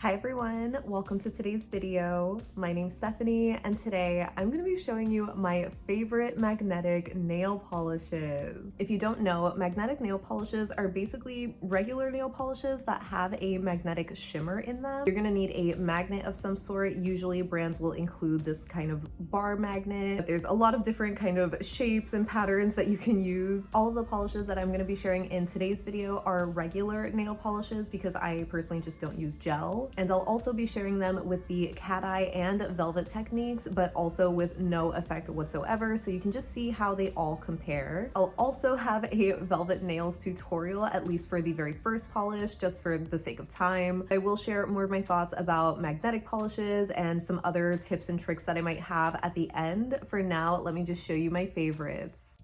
Hi everyone, welcome to today's video. My name's Stephanie and today I'm going to be showing you my favorite magnetic nail polishes. If you don't know, magnetic nail polishes are basically regular nail polishes that have a magnetic shimmer in them. You're going to need a magnet of some sort. Usually brands will include this kind of bar magnet. There's a lot of different kind of shapes and patterns that you can use. All of the polishes that I'm going to be sharing in today's video are regular nail polishes because I personally just don't use gel. And I'll also be sharing them with the cat eye and velvet techniques, but also with no effect whatsoever, so you can just see how they all compare. I'll also have a velvet nails tutorial, at least for the very first polish, just for the sake of time. I will share more of my thoughts about magnetic polishes and some other tips and tricks that I might have at the end. For now, let me just show you my favorites.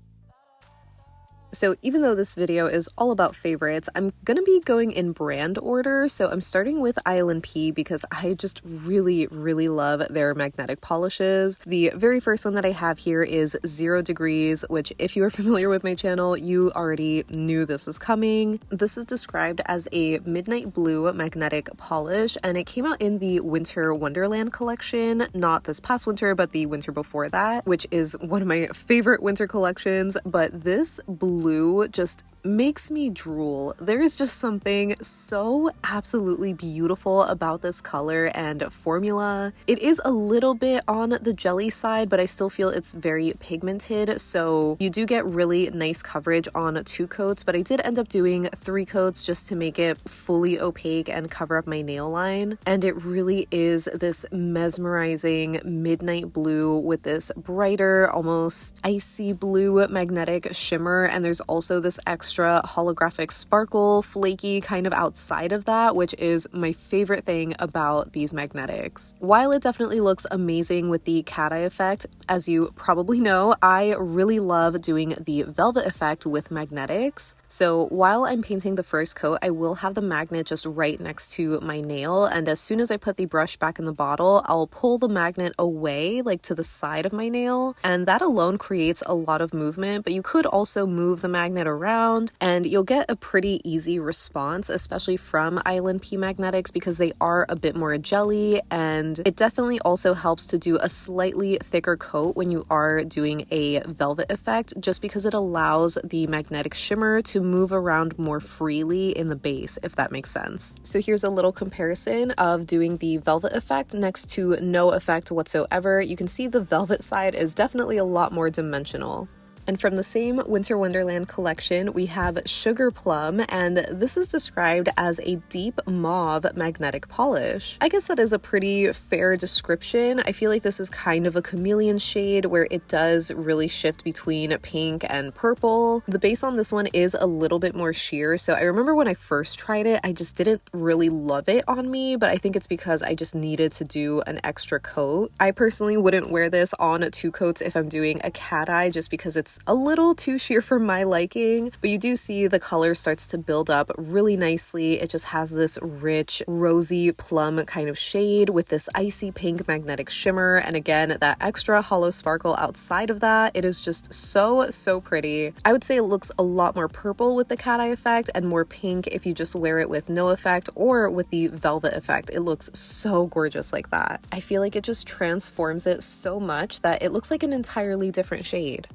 So even though this video is all about favorites, I'm gonna be going in brand order. So I'm starting with ILNP because I just really love their magnetic polishes. The very first one that I have here is 0 Degrees, which if you are familiar with my channel, you already knew this was coming. This is described as a midnight blue magnetic polish, and it came out in the Winter Wonderland collection, not this past winter, but the winter before that, which is one of my favorite winter collections. But this blue just makes me drool. There is just something so absolutely beautiful about this color and formula. It is a little bit on the jelly side, but I still feel it's very pigmented, so you do get really nice coverage on 2 coats, but I did end up doing 3 coats just to make it fully opaque and cover up my nail line. And it really is this mesmerizing midnight blue with this brighter, almost icy blue magnetic shimmer, and there's also this extra holographic sparkle, flaky kind of outside of that, which is my favorite thing about these magnetics. While it definitely looks amazing with the cat eye effect, as you probably know, I really love doing the velvet effect with magnetics. So while I'm painting the first coat, I will have the magnet just right next to my nail, and as soon as I put the brush back in the bottle, I'll pull the magnet away, like to the side of my nail, and that alone creates a lot of movement, but you could also move the magnet around and you'll get a pretty easy response, especially from ILNP magnetics, because they are a bit more jelly, and it definitely also helps to do a slightly thicker coat when you are doing a velvet effect, just because it allows the magnetic shimmer to move around more freely in the base, if that makes sense. So here's a little comparison of doing the velvet effect next to no effect whatsoever. You can see the velvet side is definitely a lot more dimensional. And from the same Winter Wonderland collection, we have Sugar Plum, and this is described as a deep mauve magnetic polish. I guess that is a pretty fair description. I feel like this is kind of a chameleon shade where it does really shift between pink and purple. The base on this one is a little bit more sheer, so I remember when I first tried it, I just didn't really love it on me, but I think it's because I just needed to do an extra coat. I personally wouldn't wear this on 2 coats if I'm doing a cat eye, just because it's a little too sheer for my liking, but you do see the color starts to build up really nicely. It just has this rich rosy plum kind of shade with this icy pink magnetic shimmer, and again that extra hollow sparkle outside of that. It is just so pretty. I would say it looks a lot more purple with the cat eye effect and more pink if you just wear it with no effect or with the velvet effect. It looks so gorgeous like that. I feel like it just transforms it so much that it looks like an entirely different shade.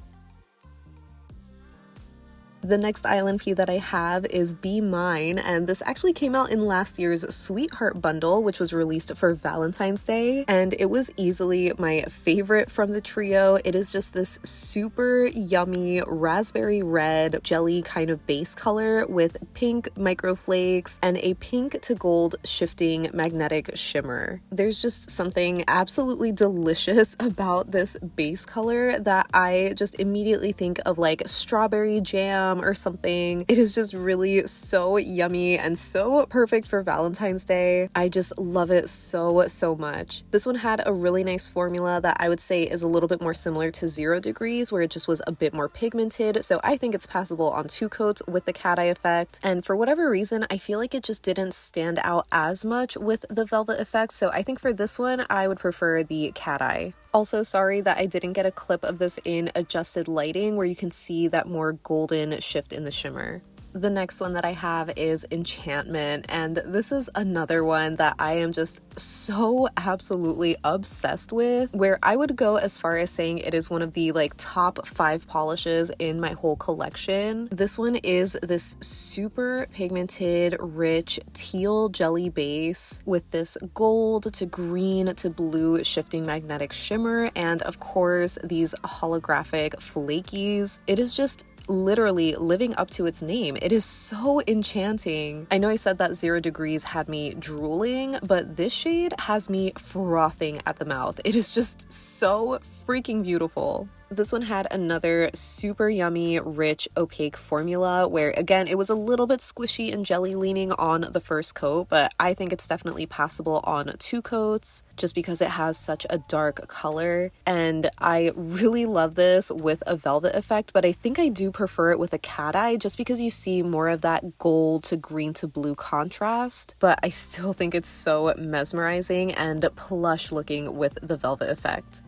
The next ILNP that I have is Be Mine, and this actually came out in last year's Sweetheart bundle, which was released for Valentine's Day, and it was easily my favorite from the trio. It is just this super yummy raspberry red jelly kind of base color with pink microflakes and a pink to gold shifting magnetic shimmer. There's just something absolutely delicious about this base color that I just immediately think of like strawberry jam or something. It is just really so yummy and so perfect for Valentine's Day. I just love it so much. This one had a really nice formula that I would say is a little bit more similar to 0 Degrees, where it just was a bit more pigmented, so I think it's passable on 2 coats with the cat eye effect. And for whatever reason, I feel like it just didn't stand out as much with the velvet effect, so I think for this one I would prefer the cat eye. Also, sorry that I didn't get a clip of this in adjusted lighting where you can see that more golden shift in the shimmer. The next one that I have is Enchantment, and this is another one that I am just so absolutely obsessed with, where I would go as far as saying it is one of the like top 5 polishes in my whole collection. This one is this super pigmented, rich teal jelly base with this gold to green to blue shifting magnetic shimmer, and of course these holographic flakies. It is just literally living up to its name. It is so enchanting. I know I said that 0 degrees had me drooling, but this shade has me frothing at the mouth. It is just so freaking beautiful. This one had another super yummy, rich, opaque formula where, again, it was a little bit squishy and jelly leaning on the first coat, but I think it's definitely passable on 2 coats just because it has such a dark color. And I really love this with a velvet effect, but I think I do prefer it with a cat eye just because you see more of that gold to green to blue contrast. But I still think it's so mesmerizing and plush looking with the velvet effect.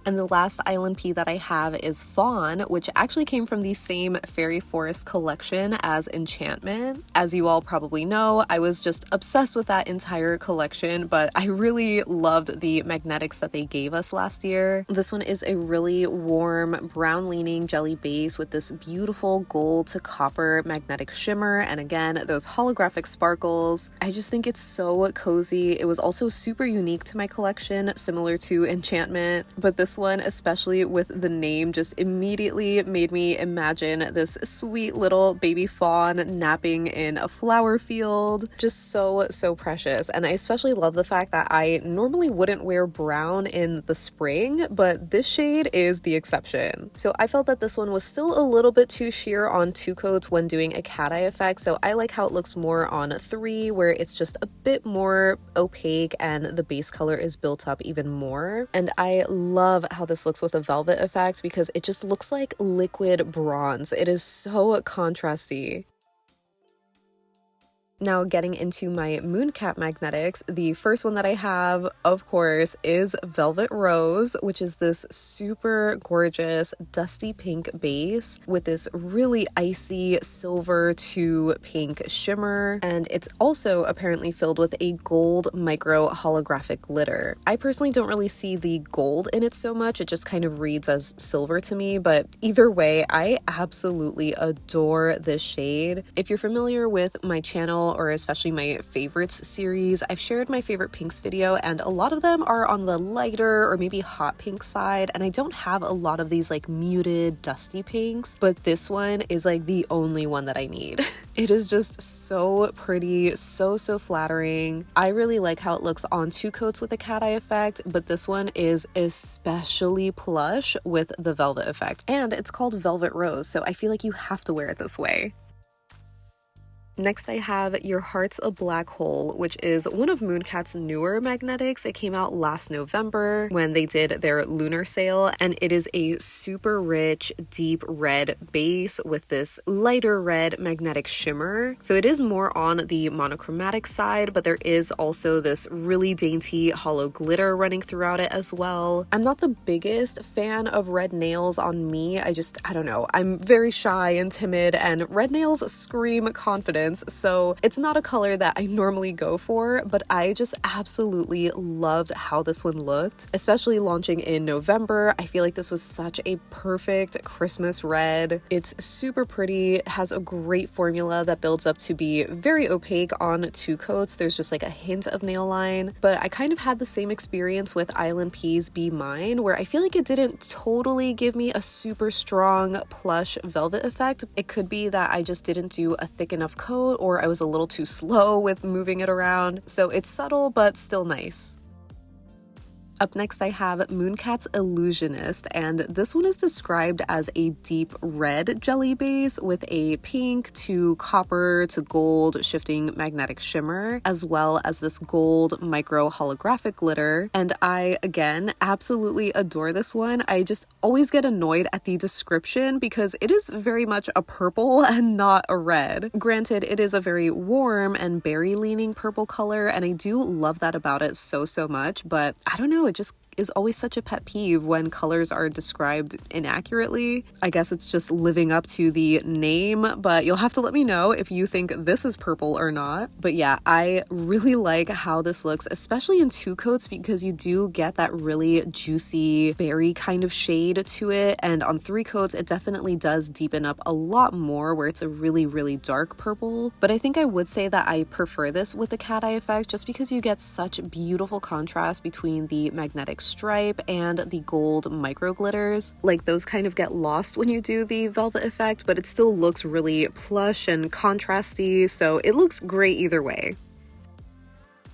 And the last ILNP that I have is Fawn, which actually came from the same Fairy Forest collection as Enchantment. As you all probably know, I was just obsessed with that entire collection, but I really loved the magnetics that they gave us last year. This one is a really warm, brown-leaning jelly base with this beautiful gold to copper magnetic shimmer, and again, those holographic sparkles. I just think it's so cozy. It was also super unique to my collection, similar to Enchantment, but this one, especially with the name, just immediately made me imagine this sweet little baby fawn napping in a flower field. Just so precious. And I especially love the fact that I normally wouldn't wear brown in the spring, but this shade is the exception. So I felt that this one was still a little bit too sheer on 2 coats when doing a cat eye effect, so I like how it looks more on 3, where it's just a bit more opaque and the base color is built up even more. And I love how this looks with a velvet effect because it just looks like liquid bronze. It is so contrasty. Now getting into my Mooncat magnetics, the first one that I have, of course, is Velvet Rose, which is this super gorgeous dusty pink base with this really icy silver to pink shimmer, and it's also apparently filled with a gold micro holographic glitter. I personally don't really see the gold in it so much, it just kind of reads as silver to me, but either way, I absolutely adore this shade. If you're familiar with my channel, or especially my favorites series, I've shared my favorite pinks video, and a lot of them are on the lighter or maybe hot pink side, and I don't have a lot of these like muted dusty pinks, but this one is like the only one that I need. It is just so pretty, so flattering. I really like how it looks on 2 coats with the cat eye effect, but this one is especially plush with the velvet effect, and it's called Velvet Rose, so I feel like you have to wear it this way. Next I have Your Heart's a Black Hole, which is one of Mooncat's newer magnetics. It came out last November when they did their lunar sale, and it is a super rich, deep red base with this lighter red magnetic shimmer. So it is more on the monochromatic side, but there is also this really dainty hollow glitter running throughout it as well. I'm not the biggest fan of red nails on me. I don't know. I'm very shy and timid, and red nails scream confidence. So it's not a color that I normally go for, but I just absolutely loved how this one looked, especially launching in November. I feel like this was such a perfect Christmas red. It's super pretty, has a great formula that builds up to be very opaque on 2 coats. There's just like a hint of nail line, but I kind of had the same experience with ILNP's Be Mine, where I feel like it didn't totally give me a super strong plush velvet effect. It could be that I just didn't do a thick enough coat, or I was a little too slow with moving it around. So it's subtle, but still nice. Up next, I have Mooncat Illusionist, and this one is described as a deep red jelly base with a pink to copper to gold shifting magnetic shimmer, as well as this gold micro holographic glitter. And I, again, absolutely adore this one. I just always get annoyed at the description because it is very much a purple and not a red. Granted, it is a very warm and berry-leaning purple color, and I do love that about it so much, but I don't know, it just is always such a pet peeve when colors are described inaccurately. I guess it's just living up to the name, but you'll have to let me know if you think this is purple or not. But yeah, I really like how this looks, especially in 2 coats, because you do get that really juicy berry kind of shade to it. And on 3 coats, it definitely does deepen up a lot more where it's a really, really dark purple. But I think I would say that I prefer this with the cat eye effect just because you get such beautiful contrast between the magnetic stripe and the gold micro glitters. Like, those kind of get lost when you do the velvet effect, but it still looks really plush and contrasty, so it looks great either way.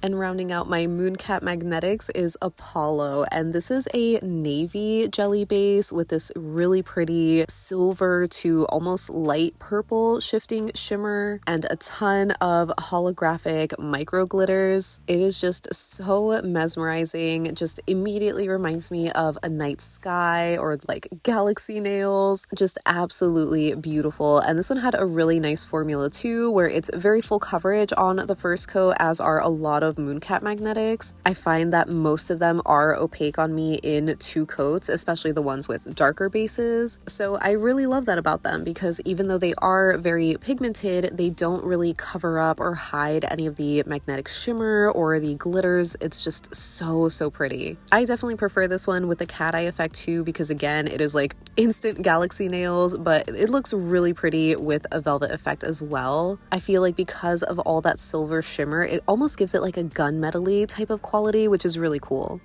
And rounding out my Mooncat Magnetics is Apollo, and this is a navy jelly base with this really pretty silver to almost light purple shifting shimmer and a ton of holographic micro glitters. It is just so mesmerizing, just immediately reminds me of a night sky or like galaxy nails. Just absolutely beautiful. And this one had a really nice formula too, where it's very full coverage on the first coat, as are a lot of Mooncat Magnetics. I find that most of them are opaque on me in 2 coats, especially the ones with darker bases. So I really love that about them, because even though they are very pigmented, they don't really cover up or hide any of the magnetic shimmer or the glitters. It's just so pretty. I definitely prefer this one with the cat eye effect too, because again, it is like instant galaxy nails, but it looks really pretty with a velvet effect as well. I feel like because of all that silver shimmer, it almost gives it like a gunmetal-y type of quality, which is really cool.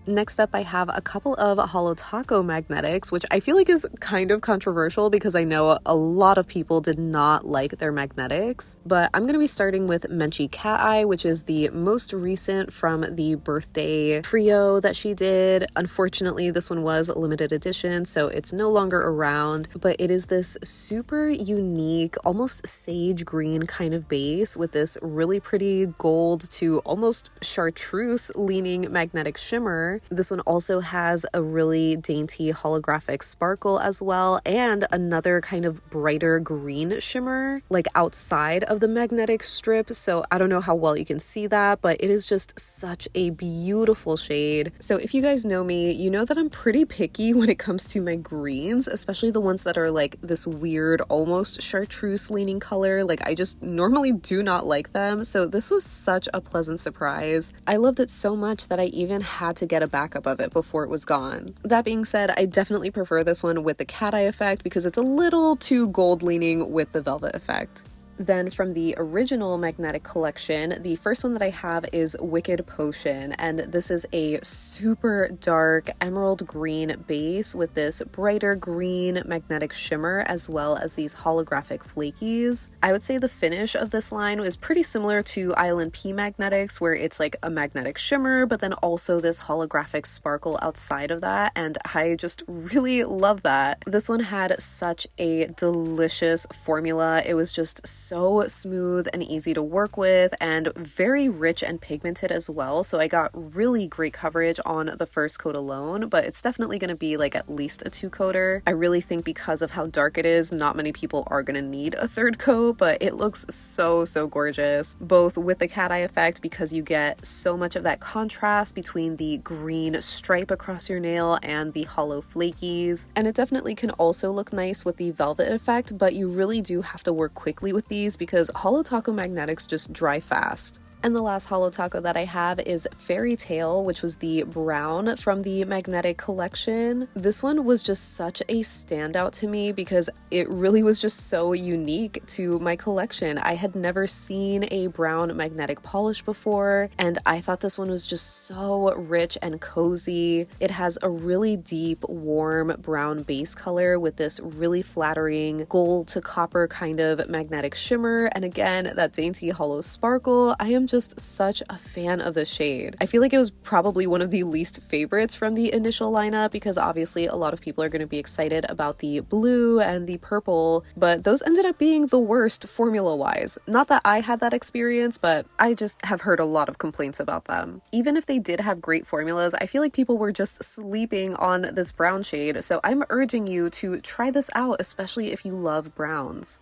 Next up, I have a couple of Holo Taco Magnetics, which I feel like is kind of controversial because I know a lot of people did not like their magnetics. But I'm going to be starting with Menchie Cat Eye, which is the most recent from the birthday trio that she did. Unfortunately, this one was a limited edition, so it's no longer around. But it is this super unique, almost sage green kind of base with this really pretty gold to almost chartreuse leaning magnetic shimmer. This one also has a really dainty holographic sparkle as well, and another kind of brighter green shimmer like outside of the magnetic strip. So I don't know how well you can see that, but it is just such a beautiful shade. So if you guys know me, you know that I'm pretty picky when it comes to my greens, especially the ones that are like this weird almost chartreuse leaning color. Like, I just normally do not like them, so this was such a pleasant surprise. I loved it so much that I even had to get a backup of it before it was gone. That being said, I definitely prefer this one with the cat eye effect because it's a little too gold leaning with the velvet effect. Then from the original magnetic collection, the first one that I have is Wicked Potion, and this is a super dark emerald green base with this brighter green magnetic shimmer as well as these holographic flakies. I would say the finish of this line was pretty similar to ILNP Magnetics, where it's like a magnetic shimmer but then also this holographic sparkle outside of that, and I just really love that. This one had such a delicious formula. It was just so smooth and easy to work with and very rich and pigmented as well, so I got really great coverage on the first coat alone, but it's definitely going to be like at least a 2-coater. I really think because of how dark it is, not many people are going to need a 3rd coat, but it looks so gorgeous, both with the cat eye effect because you get so much of that contrast between the green stripe across your nail and the hollow flakies, and it definitely can also look nice with the velvet effect, but you really do have to work quickly with these because Holo Taco Magnetics just dry fast. And the last Holo Taco that I have is Fairy Tale, which was the brown from the magnetic collection. This one was just such a standout to me because it really was just so unique to my collection. I had never seen a brown magnetic polish before, and I thought this one was just so rich and cozy. It has a really deep, warm brown base color with this really flattering gold to copper kind of magnetic shimmer, and again, that dainty hollow sparkle. I am just such a fan of the shade. I feel like it was probably one of the least favorites from the initial lineup because obviously a lot of people are going to be excited about the blue and the purple, but those ended up being the worst formula-wise. Not that I had that experience, but I just have heard a lot of complaints about them. Even if they did have great formulas, I feel like people were just sleeping on this brown shade, so I'm urging you to try this out, especially if you love browns.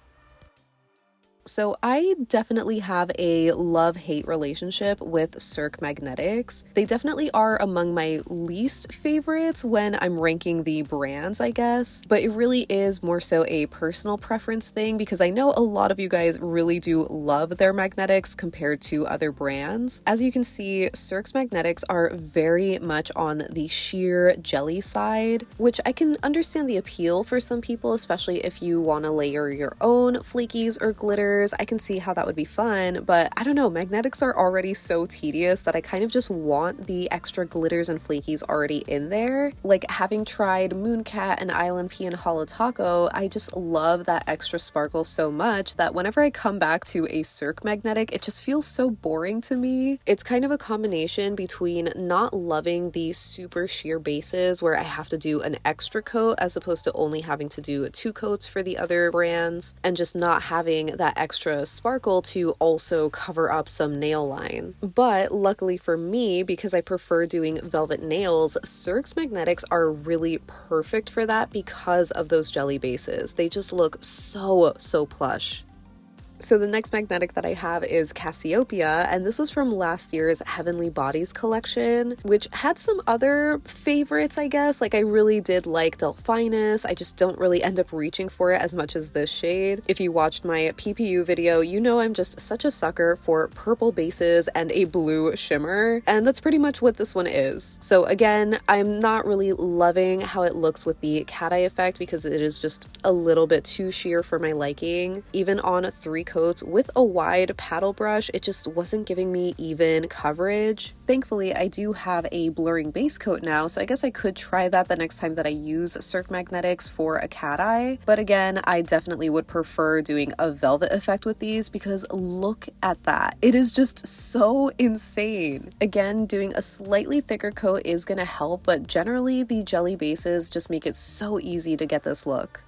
So I definitely have a love-hate relationship with Cirque magnetics. They definitely are among my least favorites when I'm ranking the brands, I guess, but it really is more so a personal preference thing because I know a lot of you guys really do love their magnetics compared to other brands. As you can see, Cirque's magnetics are very much on the sheer jelly side, which I can understand the appeal for some people, especially if you want to layer your own flakies or glitters. I can see how that would be fun, but I don't know, magnetics are already so tedious that I kind of just want the extra glitters and flakies already in there. Like having tried Mooncat and ILNP and Holo Taco, I just love that extra sparkle so much that whenever I come back to a Cirque magnetic, it just feels so boring to me. It's kind of a combination between not loving the super sheer bases where I have to do an extra coat as opposed to only having to do 2 coats for the other brands, and just not having that extra sparkle to also cover up some nail line. But luckily for me, because I prefer doing velvet nails, Cirque's magnetics are really perfect for that because of those jelly bases. They just look so plush. So the next magnetic that I have is Cassiopeia, and this was from last year's Heavenly Bodies collection, which had some other favorites, I guess. Like I really did like Delphinus. I just don't really end up reaching for it as much as this shade. If you watched my PPU video, you know I'm just such a sucker for purple bases and a blue shimmer, and that's pretty much what this one is. So again, I'm not really loving how it looks with the cat eye effect because it is just a little bit too sheer for my liking. Even on 3 coats with a wide paddle brush, it just wasn't giving me even coverage. Thankfully, I do have a blurring base coat now, so I guess I could try that the next time that I use Cirque magnetics for a cat eye. But again, I definitely would prefer doing a velvet effect with these because look at that. It is just so insane. Again, doing a slightly thicker coat is gonna help, but generally the jelly bases just make it so easy to get this look.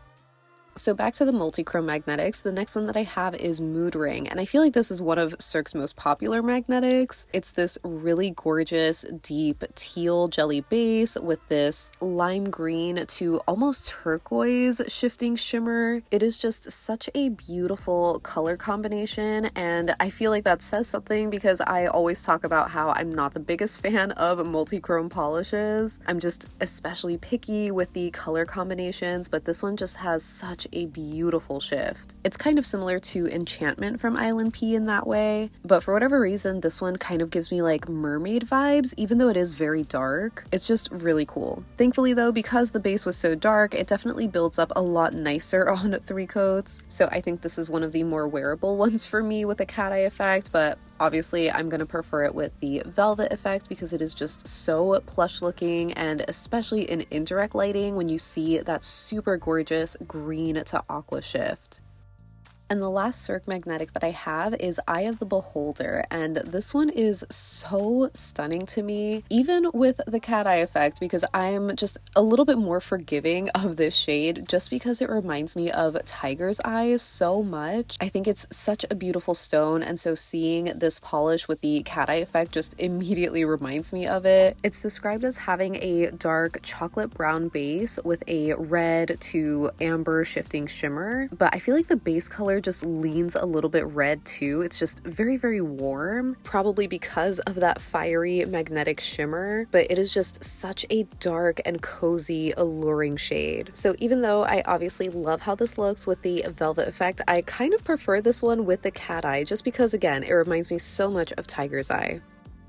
So back to the multi-chrome magnetics, the next one that I have is Mood Ring, and I feel like this is one of Cirque's most popular magnetics. It's this really gorgeous, deep teal jelly base with this lime green to almost turquoise shifting shimmer. It is just such a beautiful color combination, and I feel like that says something because I always talk about how I'm not the biggest fan of multi-chrome polishes. I'm just especially picky with the color combinations, but this one just has such a beautiful shift. It's kind of similar to Enchantment from ILNP in that way, but for whatever reason, this one kind of gives me like mermaid vibes, even though it is very dark. It's just really cool. Thankfully though, because the base was so dark, it definitely builds up a lot nicer on 3 coats, so I think this is one of the more wearable ones for me with the cat eye effect, but obviously I'm going to prefer it with the velvet effect because it is just so plush looking, and especially in indirect lighting when you see that super gorgeous green to aqua shift. And the last Cirque magnetic that I have is Eye of the Beholder, and this one is so stunning to me, even with the cat eye effect, because I'm just a little bit more forgiving of this shade just because it reminds me of Tiger's Eye so much. I think it's such a beautiful stone, and so seeing this polish with the cat eye effect just immediately reminds me of it. It's described as having a dark chocolate brown base with a red to amber shifting shimmer, but I feel like the base color just leans a little bit red too. It's just very warm, probably because of that fiery magnetic shimmer, but it is just such a dark and cozy, alluring shade. So even though I obviously love how this looks with the velvet effect, I kind of prefer this one with the cat eye just because, again, it reminds me so much of Tiger's Eye.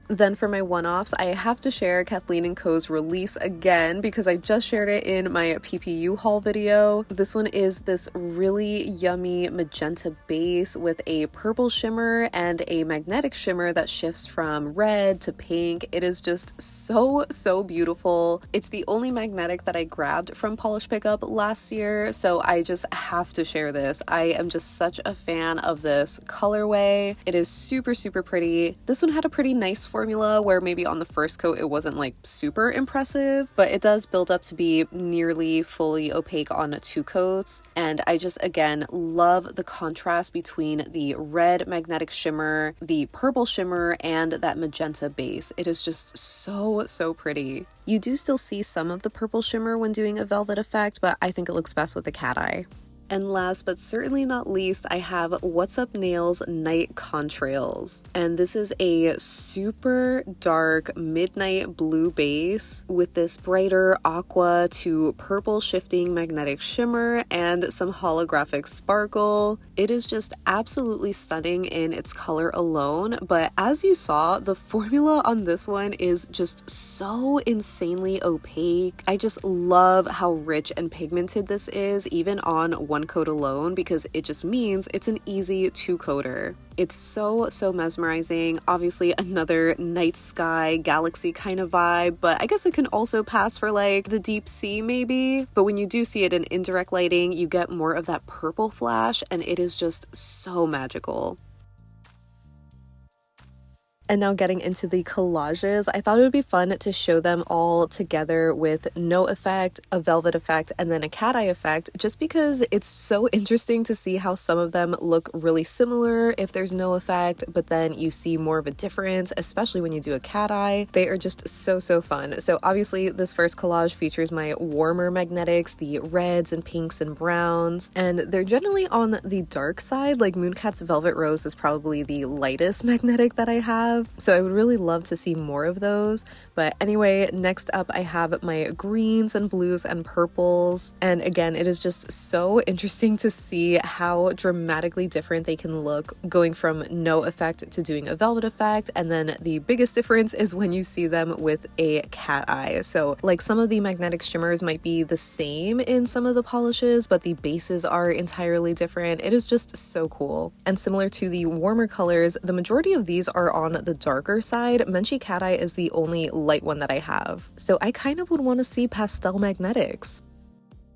Then for my one-offs, I have to share Kathleen Co's release again because I just shared it in my PPU haul video. This one is this really yummy magenta base with a purple shimmer and a magnetic shimmer that shifts from red to pink. It is just so beautiful. It's the only magnetic that I grabbed from Polish Pickup last year, so I just have to share this. I am just such a fan of this colorway. It is super pretty. This one had a pretty nice formula where maybe on the first coat it wasn't like super impressive, but it does build up to be nearly fully opaque on 2 coats, and I just again love the contrast between the red magnetic shimmer, the purple shimmer, and that magenta base. It is just so pretty. You do still see some of the purple shimmer when doing a velvet effect, but I think it looks best with the cat eye. And last but certainly not least, I have What's Up Nails Night Contrails. And this is a super dark midnight blue base with this brighter aqua to purple shifting magnetic shimmer and some holographic sparkle. It is just absolutely stunning in its color alone, but as you saw, the formula on this one is just so insanely opaque. I just love how rich and pigmented this is, even on one coat alone, because it just means it's an easy two-coater. It's so mesmerizing. Obviously another night sky galaxy kind of vibe, but I guess it can also pass for like the deep sea maybe. But when you do see it in indirect lighting, you get more of that purple flash, and it is just so magical. And now getting into the collages, I thought it would be fun to show them all together with no effect, a velvet effect, and then a cat eye effect, just because it's so interesting to see how some of them look really similar if there's no effect, but then you see more of a difference, especially when you do a cat eye. They are just so fun. So obviously this first collage features my warmer magnetics, the reds and pinks and browns, and they're generally on the dark side. Like Mooncat's Velvet Rose is probably the lightest magnetic that I have. So I would really love to see more of those. But anyway, next up I have my greens and blues and purples. And again, it is just so interesting to see how dramatically different they can look going from no effect to doing a velvet effect. And then the biggest difference is when you see them with a cat eye. So like some of the magnetic shimmers might be the same in some of the polishes, but the bases are entirely different. It is just so cool. And similar to the warmer colors, the majority of these are on the darker side. Menchie Cat Eye is the only light one that I have. So I kind of would want to see pastel magnetics.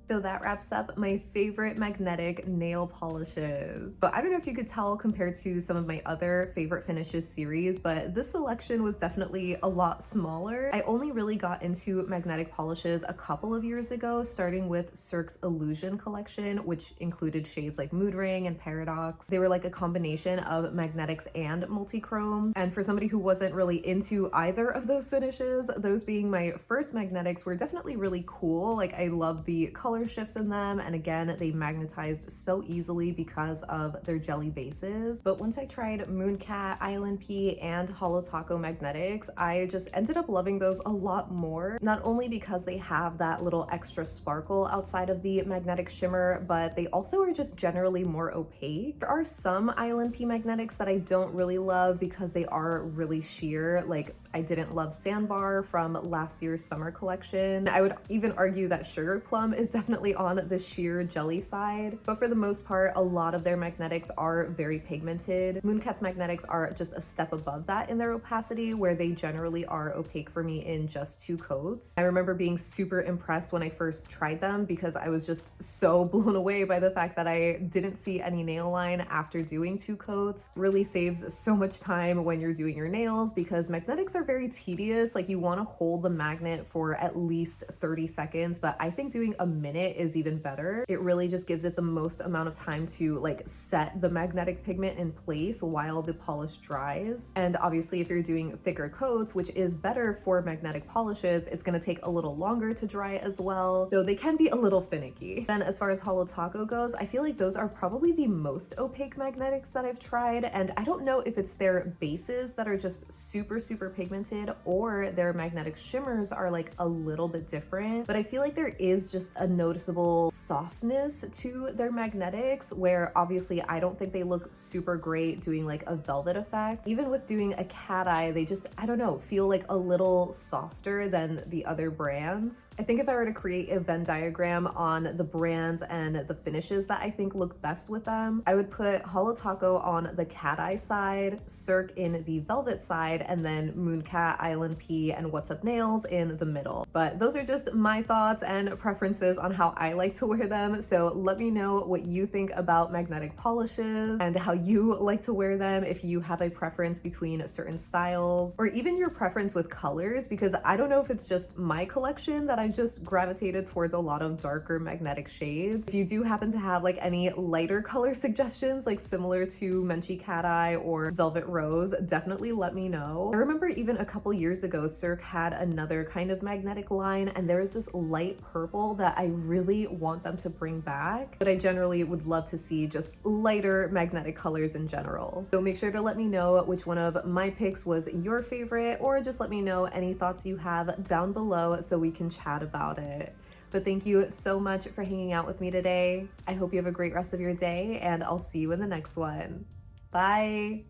So that wraps up my favorite magnetic nail polishes. But I don't know if you could tell compared to some of my other favorite finishes series, but this selection was definitely a lot smaller. I only really got into magnetic polishes a couple of years ago, starting with Cirque's Illusion collection, which included shades like Mood Ring and Paradox. They were like a combination of magnetics and multi-chrome. And for somebody who wasn't really into either of those finishes, those being my first magnetics were definitely really cool. Like I love the color shifts in them, and again they magnetized so easily because of their jelly bases. But once I tried Mooncat, ILNP, and Holo magnetics, I just ended up loving those a lot more, not only because they have that little extra sparkle outside of the magnetic shimmer, but they also are just generally more opaque. There are some ILNP magnetics that I don't really love because they are really sheer. Like I didn't love Sandbar from last year's summer collection. I would even argue that Sugar Plum is definitely on the sheer jelly side, but for the most part, a lot of their magnetics are very pigmented. Mooncat's magnetics are just a step above that in their opacity, where they generally are opaque for me in just 2 coats. I remember being super impressed when I first tried them because I was just so blown away by the fact that I didn't see any nail line after doing 2 coats. Really saves so much time when you're doing your nails because magnetics are very tedious. Like you want to hold the magnet for at least 30 seconds, but I think doing a minute is even better. It really just gives it the most amount of time to like set the magnetic pigment in place while the polish dries. And obviously if you're doing thicker coats, which is better for magnetic polishes, it's going to take a little longer to dry as well. So they can be a little finicky. Then as far as Holo goes, I feel like those are probably the most opaque magnetics that I've tried. And I don't know if it's their bases that are just super pigmented or their magnetic shimmers are like a little bit different, but I feel like there is just a noticeable softness to their magnetics where obviously I don't think they look super great doing like a velvet effect. Even with doing a cat eye, they just, I don't know, feel like a little softer than the other brands. I think if I were to create a Venn diagram on the brands and the finishes that I think look best with them, I would put Holo on the cat eye side, Cirque in the velvet side, and then Mooncat, ILNP, and What's Up Nails in the middle. But those are just my thoughts and preferences on how I like to wear them. So let me know what you think about magnetic polishes and how you like to wear them, if you have a preference between certain styles or even your preference with colors, because I don't know if it's just my collection that I've just gravitated towards a lot of darker magnetic shades. If you do happen to have like any lighter color suggestions, like similar to Menchie Cat Eye or Velvet Rose, definitely let me know. I remember even a couple years ago, Cirque had another kind of magnetic line, and there was this light purple that I really want them to bring back, but I generally would love to see just lighter magnetic colors in general. So make sure to let me know which one of my picks was your favorite, or just let me know any thoughts you have down below so we can chat about it. But thank you so much for hanging out with me today. I hope you have a great rest of your day, and I'll see you in the next one. Bye!